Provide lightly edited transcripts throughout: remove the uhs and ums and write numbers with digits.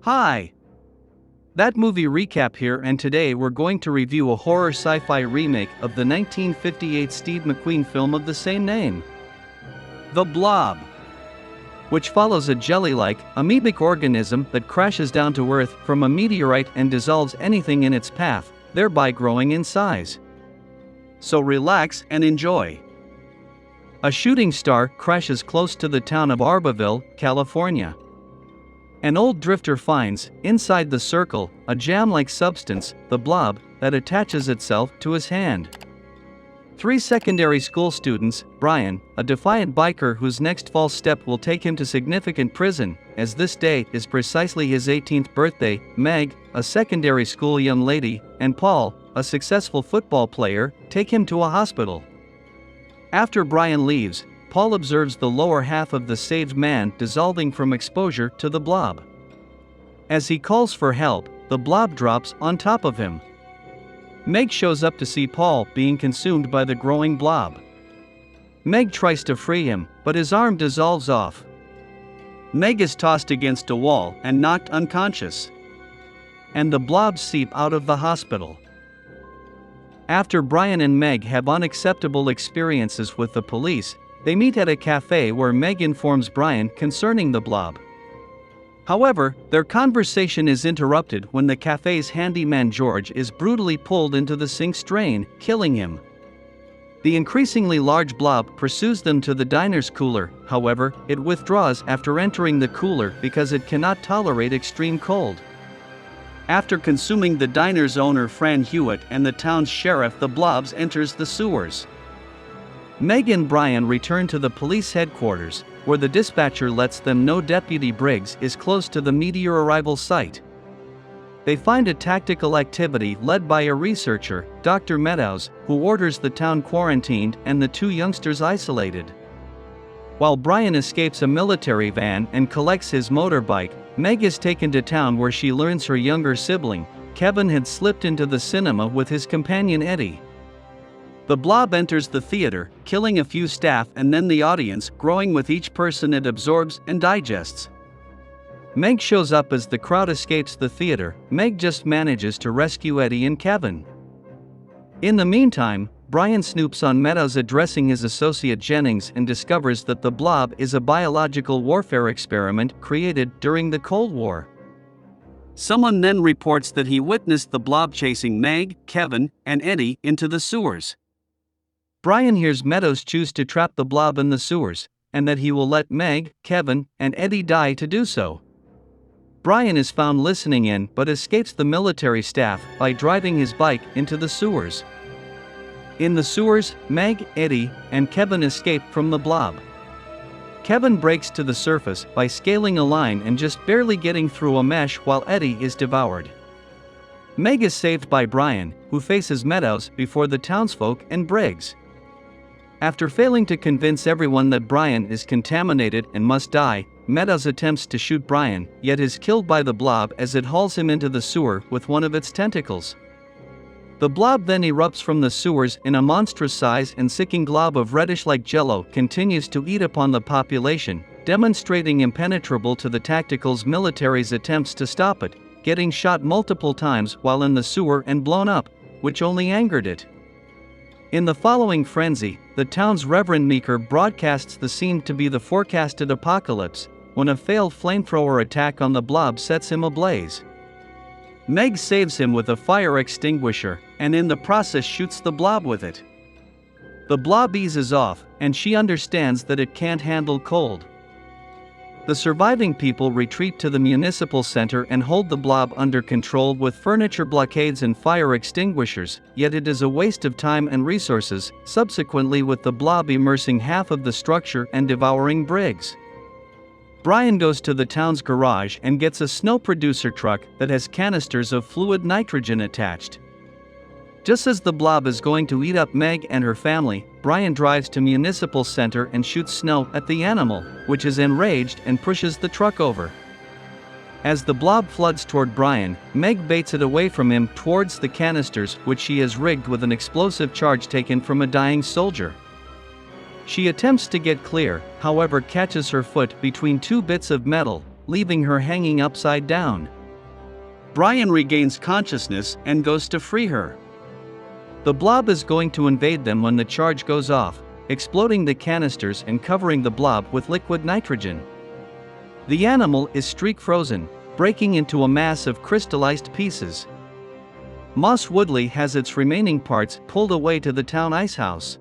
Hi! That movie recap here, and today we're going to review a horror sci-fi remake of the 1958 Steve McQueen film of the same name. The Blob, which follows a jelly-like, amoebic organism that crashes down to Earth from a meteorite and dissolves anything in its path, thereby growing in size. So relax and enjoy. A shooting star crashes close to the town of Arbaville, California. An old drifter finds, inside the circle, a jam-like substance, the blob, that attaches itself to his hand. 3 secondary school students, Brian, a defiant biker whose next false step will take him to significant prison, as this day is precisely his 18th birthday, Meg, a secondary school young lady, and Paul, a successful football player, take him to a hospital. After Brian leaves, Paul observes the lower half of the saved man dissolving from exposure to the blob. As he calls for help, the blob drops on top of him. Meg shows up to see Paul being consumed by the growing blob. Meg tries to free him, but his arm dissolves off. Meg is tossed against a wall and knocked unconscious. And the blobs seep out of the hospital. After Brian and Meg have unacceptable experiences with the police, they meet at a cafe where Meg informs Brian concerning the blob. However, their conversation is interrupted when the cafe's handyman George is brutally pulled into the sink's drain, killing him. The increasingly large blob pursues them to the diner's cooler. However, it withdraws after entering the cooler because it cannot tolerate extreme cold. After consuming the diner's owner Fran Hewitt and the town's sheriff, the blobs enters the sewers. Meg and Brian return to the police headquarters, where the dispatcher lets them know Deputy Briggs is close to the meteor arrival site. They find a tactical activity led by a researcher, Dr. Meadows, who orders the town quarantined and the 2 youngsters isolated. While Brian escapes a military van and collects his motorbike, Meg is taken to town where she learns her younger sibling, Kevin, had slipped into the cinema with his companion Eddie. The blob enters the theater, killing a few staff and then the audience, growing with each person it absorbs and digests. Meg shows up as the crowd escapes the theater. Meg just manages to rescue Eddie and Kevin. In the meantime, Brian snoops on Meadows addressing his associate Jennings and discovers that the blob is a biological warfare experiment created during the Cold War. Someone then reports that he witnessed the blob chasing Meg, Kevin, and Eddie into the sewers. Brian hears Meadows choose to trap the blob in the sewers, and that he will let Meg, Kevin, and Eddie die to do so. Brian is found listening in but escapes the military staff by driving his bike into the sewers. In the sewers, Meg, Eddie, and Kevin escape from the blob. Kevin breaks to the surface by scaling a line and just barely getting through a mesh while Eddie is devoured. Meg is saved by Brian, who faces Meadows before the townsfolk and Briggs. After failing to convince everyone that Brian is contaminated and must die, Meadows attempts to shoot Brian, yet is killed by the blob as it hauls him into the sewer with one of its tentacles. The blob then erupts from the sewers in a monstrous size and sicking glob of reddish-like jello continues to eat upon the population, demonstrating impenetrable to the tactical's military's attempts to stop it, getting shot multiple times while in the sewer and blown up, which only angered it. In the following frenzy, the town's Reverend Meeker broadcasts the scene to be the forecasted apocalypse, when a failed flamethrower attack on the blob sets him ablaze. Meg saves him with a fire extinguisher, and in the process shoots the blob with it. The blob eases off, and she understands that it can't handle cold. The surviving people retreat to the municipal center and hold the blob under control with furniture blockades and fire extinguishers, yet it is a waste of time and resources, subsequently with the blob immersing half of the structure and devouring Briggs. Brian goes to the town's garage and gets a snow producer truck that has canisters of fluid nitrogen attached. Just as the blob is going to eat up Meg and her family, Brian drives to municipal center and shoots snow at the animal, which is enraged and pushes the truck over. As the blob floods toward Brian, Meg baits it away from him towards the canisters, which she has rigged with an explosive charge taken from a dying soldier. She attempts to get clear, however catches her foot between 2 bits of metal, leaving her hanging upside down. Brian regains consciousness and goes to free her. The Blob is going to invade them when the charge goes off, exploding the canisters and covering the Blob with liquid nitrogen. The animal is streak frozen, breaking into a mass of crystallized pieces. Moss Woodley has its remaining parts pulled away to the town ice house.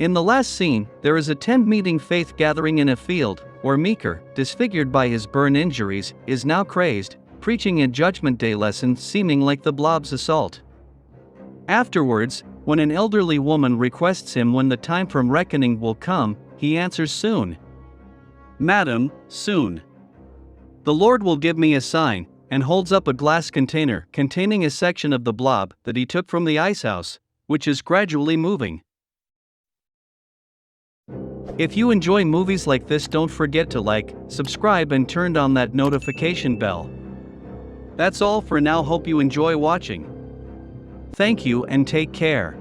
In the last scene, there is a tent meeting Faith gathering in a field, where Meeker, disfigured by his burn injuries, is now crazed, preaching a Judgment Day lesson seeming like the Blob's assault. Afterwards, when an elderly woman requests him when the time from reckoning will come, he answers soon. Madam, soon. The Lord will give me a sign, and holds up a glass container containing a section of the Blob that he took from the ice house, which is gradually moving. If you enjoy movies like this, don't forget to like, subscribe and turn on that notification bell. That's all for now. Hope you enjoy watching. Thank you and take care.